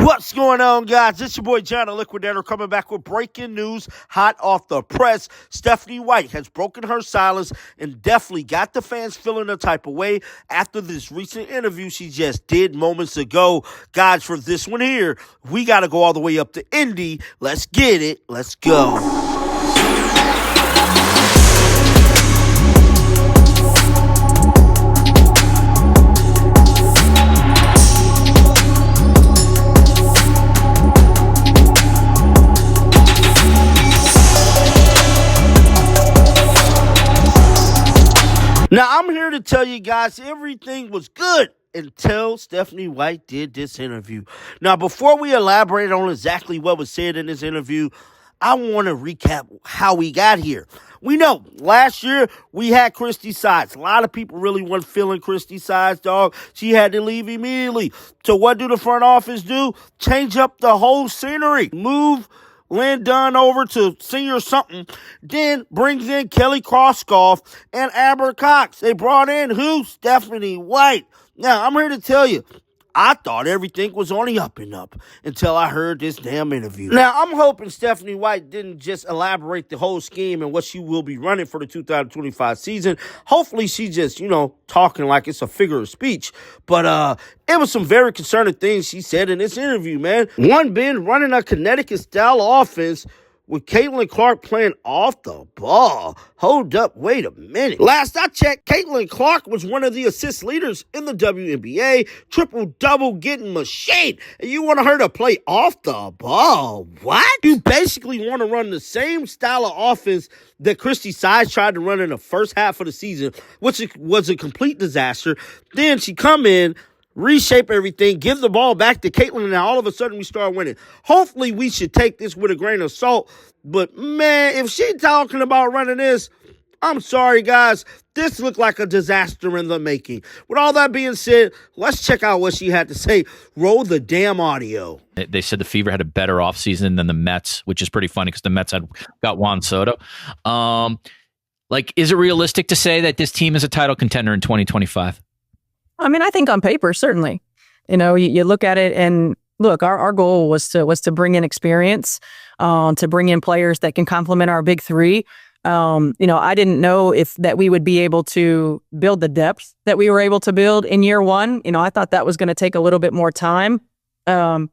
What's going on, guys? It's your boy John the Liquidator coming back with breaking news hot off the press. Stephanie White has broken her silence and definitely got the fans feeling a type of way after this recent interview she just did moments ago. Guys, for this one here, we got to go all the way up to Indy. Let's get it. Let's go. Now, I'm here to tell you guys everything was good until Stephanie White did this interview. Now, before we elaborate on exactly what was said in this interview, I want to recap how we got here. We know last year we had Christy Sides. A lot of people really weren't feeling Christy Sides, dog. She had to leave immediately. So what do the front office do? Change up the whole scenery. Move Lynn Dunn over to senior something, then brings in Kelly Krauskopf and Amber Cox. They brought in who? Stephanie White. Now, I'm here to tell you, I thought everything was on the up and up until I heard this damn interview. Now, I'm hoping Stephanie White didn't just elaborate the whole scheme and what she will be running for the 2025 season. Hopefully, she just, talking like it's a figure of speech. But it was some very concerning things she said in this interview, man. One being running a Connecticut-style offense with Caitlin Clark playing off the ball. Hold up, wait a minute. Last I checked, Caitlin Clark was one of the assist leaders in the WNBA, triple-double getting machine. And you want her to play off the ball? What? You basically want to run the same style of offense that Christy Sides tried to run in the first half of the season, which was a complete disaster. Then she come in, reshape everything, give the ball back to Caitlin, and now all of a sudden we start winning. Hopefully we should take this with a grain of salt, but man, if she talking about running this, I'm sorry, guys. This looked like a disaster in the making. With all that being said, let's check out what she had to say. Roll the damn audio. They said the Fever had a better offseason than the Mets, which is pretty funny because the Mets got Juan Soto. Is it realistic to say that this team is a title contender in 2025? I mean, I think on paper, certainly. You look at it and look, our goal was to bring in experience, to bring in players that can complement our big three. I didn't know that we would be able to build the depth that we were able to build in year one. I thought that was going to take a little bit more time. So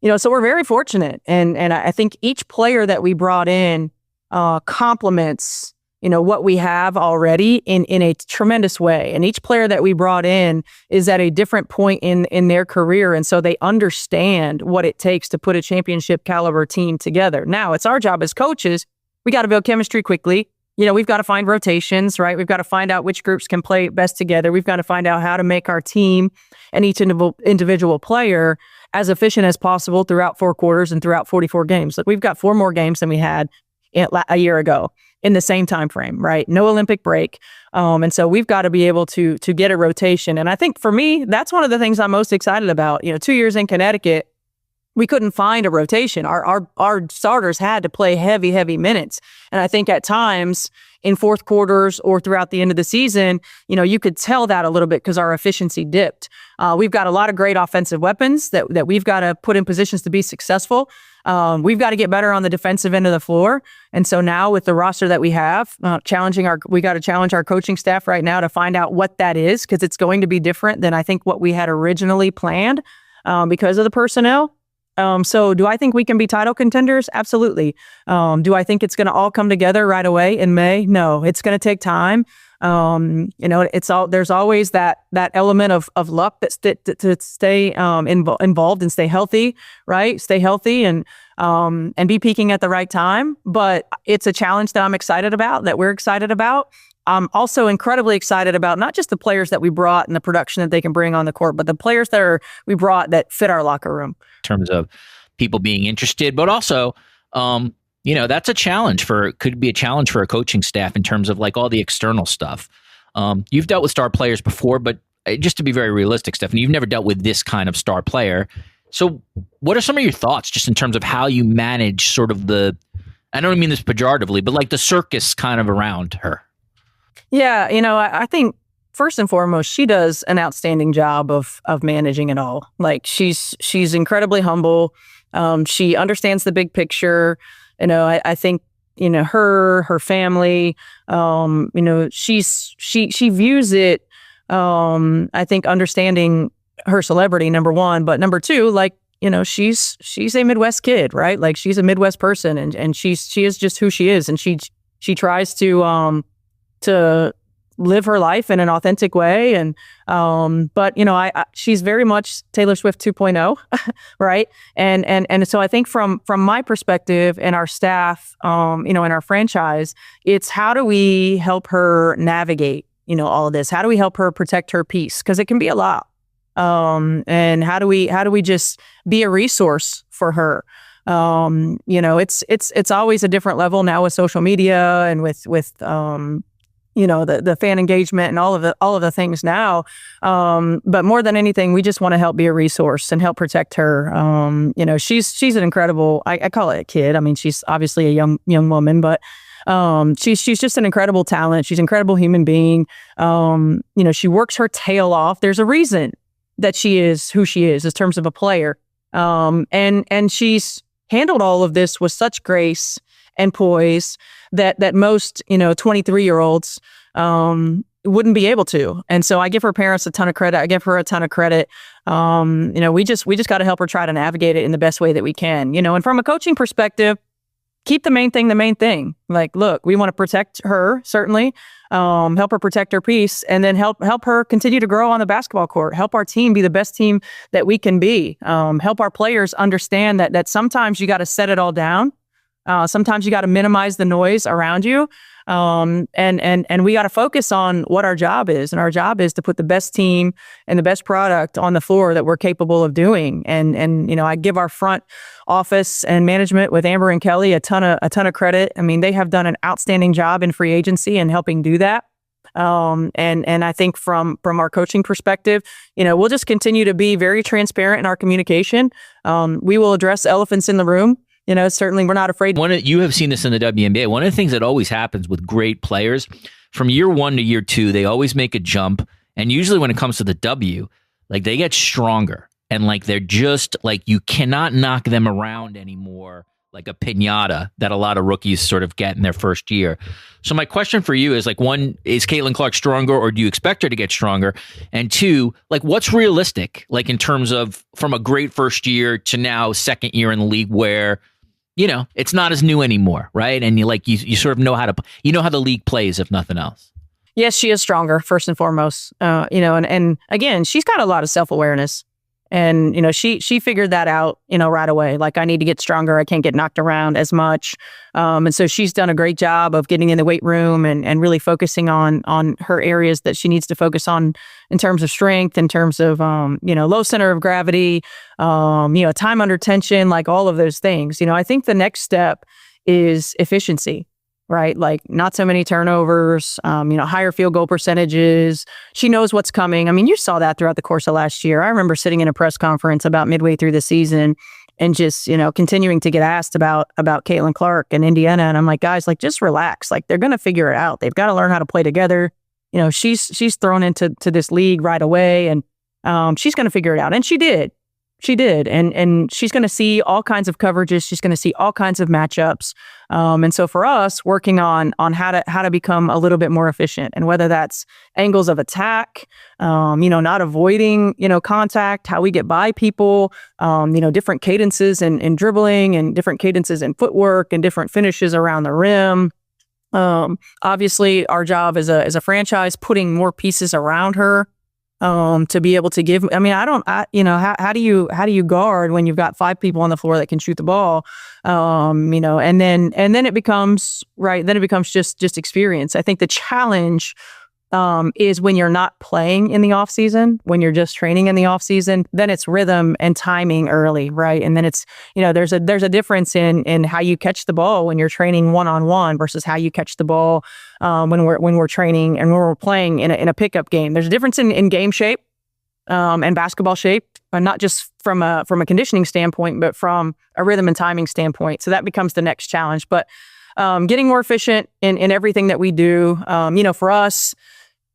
we're very fortunate. And I think each player that we brought in complements what we have already in a tremendous way. And each player that we brought in is at a different point in their career. And so they understand what it takes to put a championship caliber team together. Now, it's our job as coaches. We got to build chemistry quickly. We've got to find rotations, right? We've got to find out which groups can play best together. We've got to find out how to make our team and each individual player as efficient as possible throughout 4 quarters and throughout 44 games. Like, we've got 4 more games than we had a year ago in the same time frame, right? No Olympic break. And so we've got to be able to get a rotation. And I think for me, that's one of the things I'm most excited about. 2 years in Connecticut, we couldn't find a rotation. Our starters had to play heavy minutes. And I think at times in fourth quarters or throughout the end of the season, you could tell that a little bit because our efficiency dipped. We've got a lot of great offensive weapons that we've got to put in positions to be successful. We've got to get better on the defensive end of the floor. And so now with the roster that we have, we got to challenge our coaching staff right now to find out what that is, because it's going to be different than I think what we had originally planned because of the personnel. So do I think we can be title contenders? Absolutely. Do I think it's going to all come together right away in May? No, it's going to take time. There's always that element of luck to stay involved and stay healthy, right? Stay healthy and be peaking at the right time. But it's a challenge that I'm excited about, that we're excited about. I'm also incredibly excited about not just the players that we brought and the production that they can bring on the court, but the players we brought that fit our locker room. In terms of people being interested, but also, that's a challenge could be a challenge for a coaching staff in terms of like all the external stuff. You've dealt with star players before, but just to be very realistic, Stephanie, you've never dealt with this kind of star player. So what are some of your thoughts just in terms of how you manage sort of I don't mean this pejoratively, but like the circus kind of around her? Yeah, I think first and foremost, she does an outstanding job of managing it all. Like she's incredibly humble. She understands the big picture. I think, her family, she views it, I think understanding her celebrity, number one, but number two, like, she's a Midwest kid, right? Like she's a Midwest person and she is just who she is. And she tries to live her life in an authentic way. And, but she's very much Taylor Swift 2.0, right? And so I think from my perspective and our staff, in our franchise, it's how do we help her navigate, all of this? How do we help her protect her peace? Because it can be a lot. And how do we just be a resource for her? It's always a different level now with social media and with the fan engagement and all of the things now. But more than anything, we just want to help be a resource and help protect her. She's an incredible, I call it a kid. I mean, she's obviously a young woman, but she's just an incredible talent. She's an incredible human being. She works her tail off. There's a reason that she is who she is in terms of a player. And she's handled all of this with such grace and poise that most, 23-year-olds wouldn't be able to. And so I give her parents a ton of credit. I give her a ton of credit. We just got to help her try to navigate it in the best way that we can. And from a coaching perspective, keep the main thing. Like, look, we want to protect her, certainly, help her protect her peace, and then help her continue to grow on the basketball court, help our team be the best team that we can be, help our players understand that sometimes you got to set it all down. Sometimes you got to minimize the noise around you. And we got to focus on what our job is. And our job is to put the best team and the best product on the floor that we're capable of doing. And I give our front office and management with Amber and Kelly a ton of credit. I mean, they have done an outstanding job in free agency and helping do that. And I think from our coaching perspective, we'll just continue to be very transparent in our communication. We will address elephants in the room. Certainly we're not afraid. You have seen this in the WNBA. One of the things that always happens with great players, from year one to year two, they always make a jump. And usually when it comes to the W, like they get stronger. And like they're just like, you cannot knock them around anymore like a piñata that a lot of rookies sort of get in their first year. So my question for you is like, one, is Caitlin Clark stronger or do you expect her to get stronger? And two, like what's realistic, like in terms of from a great first year to now second year in the league where, it's not as new anymore, right? And you sort of know how the league plays, if nothing else. Yes, she is stronger, first and foremost. And again, she's got a lot of self-awareness. And, she figured that out, right away. Like, I need to get stronger. I can't get knocked around as much. And so she's done a great job of getting in the weight room and really focusing on her areas that she needs to focus on in terms of strength, in terms of, low center of gravity, time under tension, like all of those things. I think the next step is efficiency. Right? Like not so many turnovers, higher field goal percentages. She knows what's coming. I mean, you saw that throughout the course of last year. I remember sitting in a press conference about midway through the season and just, continuing to get asked about Caitlin Clark and Indiana. And I'm like, guys, like just relax. Like they're going to figure it out. They've got to learn how to play together. She's thrown into this league right away and she's going to figure it out. And she did. And she's going to see all kinds of coverages. She's going to see all kinds of matchups. And so for us, working on how to become a little bit more efficient, and whether that's angles of attack, not avoiding, contact, how we get by people, different cadences in dribbling and different cadences in footwork and different finishes around the rim. Obviously our job as a franchise, putting more pieces around her. To be able to give, I mean, how do you guard when you've got 5 people on the floor that can shoot the ball? And then it becomes, right. Then it becomes just experience. I think the challenge, is when you're not playing in the off season, when you're just training in the off season, then it's rhythm and timing early. Right. And then it's, there's a difference in how you catch the ball when you're training one-on-one versus how you catch the ball, when we're training and when we're playing in a pickup game. There's a difference in game shape, and basketball shape, but not just from a conditioning standpoint, but from a rhythm and timing standpoint. So that becomes the next challenge. But getting more efficient in everything that we do, for us,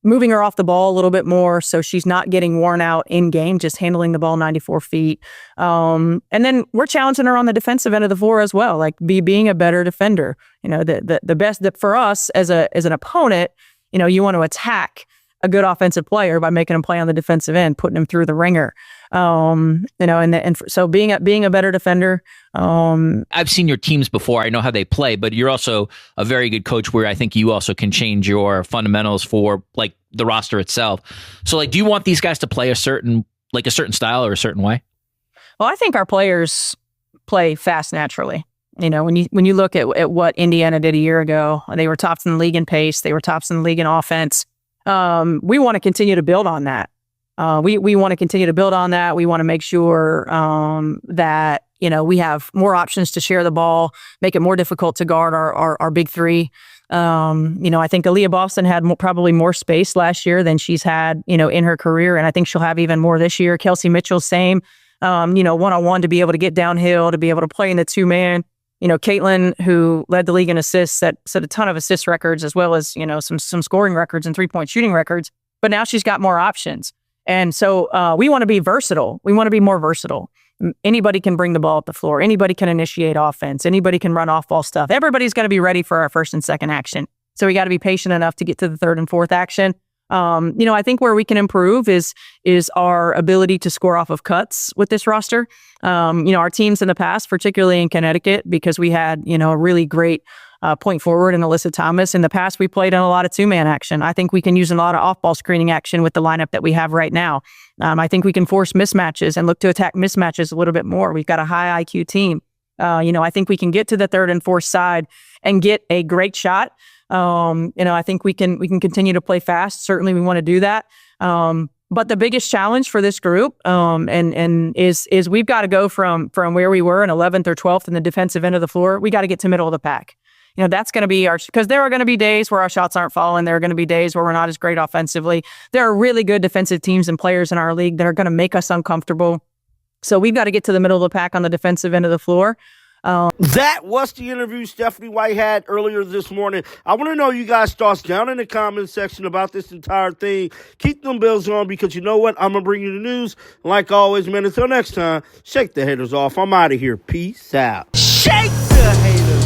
moving her off the ball a little bit more so she's not getting worn out in game, just handling the ball 94 feet. And then we're challenging her on the defensive end of the floor as well, like being a better defender. The best that for us as an opponent, you want to attack a good offensive player by making him play on the defensive end, putting him through the ringer. So being a better defender. I've seen your teams before. I know how they play, but you're also a very good coach where I think you also can change your fundamentals for like the roster itself. So like, do you want these guys to play a certain style or a certain way? Well, I think our players play fast naturally. When you look at what Indiana did a year ago, they were tops in the league in pace. They were tops in the league in offense. We want to continue to build on that. We want to continue to build on that. We want to make sure that we have more options to share the ball, make it more difficult to guard our big three. I think Aaliyah Boston had probably more space last year than she's had in her career, and I think she'll have even more this year. Kelsey Mitchell, same. One-on-one to be able to get downhill, to be able to play in the two-man. Caitlin, who led the league in assists, set a ton of assist records as well as, some scoring records and three-point shooting records. But now she's got more options. And so we want to be versatile. We want to be more versatile. Anybody can bring the ball up the floor. Anybody can initiate offense. Anybody can run off-ball stuff. Everybody's going to be ready for our first and second action. So we got to be patient enough to get to the third and fourth action. I think where we can improve is our ability to score off of cuts with this roster. Our teams in the past, particularly in Connecticut, because we had, a really great point forward in Alyssa Thomas. In the past, we played in a lot of two-man action. I think we can use a lot of off-ball screening action with the lineup that we have right now. I think we can force mismatches and look to attack mismatches a little bit more. We've got a high IQ team. I think we can get to the third and fourth side and get a great shot. I think we can continue to play fast. Certainly we want to do that. But the biggest challenge for this group, is we've got to go from where we were in 11th or 12th in the defensive end of the floor. We got to get to middle of the pack. That's going to be because there are going to be days where our shots aren't falling. There are going to be days where we're not as great offensively. There are really good defensive teams and players in our league that are going to make us uncomfortable. So we've got to get to the middle of the pack on the defensive end of the floor. That was the interview Stephanie White had earlier this morning. I want to know you guys' thoughts down in the comments section about this entire thing. Keep them bells on because you know what? I'm going to bring you the news. Like always, man, until next time, shake the haters off. I'm out of here. Peace out. Shake the haters